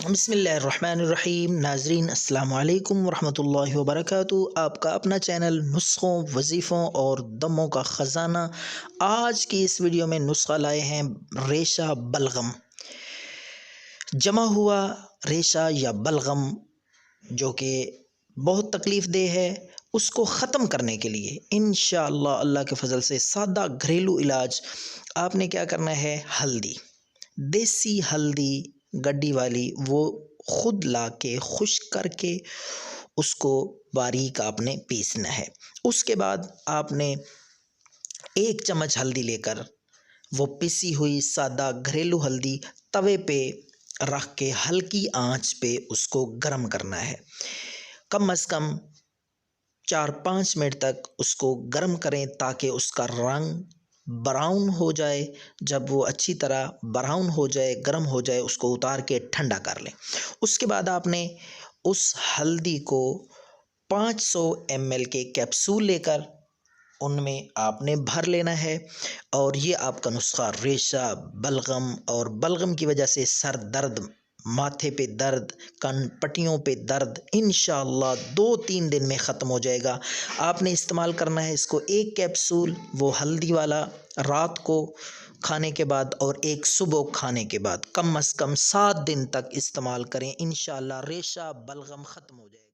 बिस्मिल्लाहिर्रहमानिर्रहीम। नाजरीन अस्सलाम वालेकुम वरहमतुल्लाहि वबरकातुहू। आपका अपना चैनल नुस्ख़ों वज़ीफ़ों और दमों का ख़ज़ाना। आज की इस वीडियो में नुस्ख़ा लाए हैं रेशा बलगम। जमा हुआ रेशा या बलगम जो कि बहुत तकलीफ़ देह है, उसको ख़त्म करने के लिए इंशाअल्लाह अल्लाह के फ़ज़ल से सादा घरेलू इलाज आपने क्या करना है। हल्दी, देसी हल्दी गड्डी वाली, वो ख़ुद ला के खुश्क करके उसको बारीक आपने पीसना है। उसके बाद आपने 1 चम्मच हल्दी लेकर वो पिसी हुई सादा घरेलू हल्दी तवे पे रख के हल्की आंच पे उसको गर्म करना है। कम अज़ कम 4-5 मिनट तक उसको गर्म करें ताकि उसका रंग ब्राउन हो जाए। जब वो अच्छी तरह ब्राउन हो जाए, गर्म हो जाए, उसको उतार के ठंडा कर लें। उसके बाद आपने उस हल्दी को 500 ml के कैप्सूल लेकर उनमें आपने भर लेना है। और ये आपका नुस्ख़ा रेशा, बलगम और बलगम की वजह से सर दर्द, माथे पे दर्द, कन पट्टियों पे दर्द इंशाअल्लाह 2-3 दिन में ख़त्म हो जाएगा। आपने इस्तेमाल करना है इसको 1 कैप्सूल वो हल्दी वाला रात को खाने के बाद और 1 सुबह खाने के बाद। कम अज़ कम 7 दिन तक इस्तेमाल करें, इंशाअल्लाह रेशा बलगम ख़त्म हो जाएगा।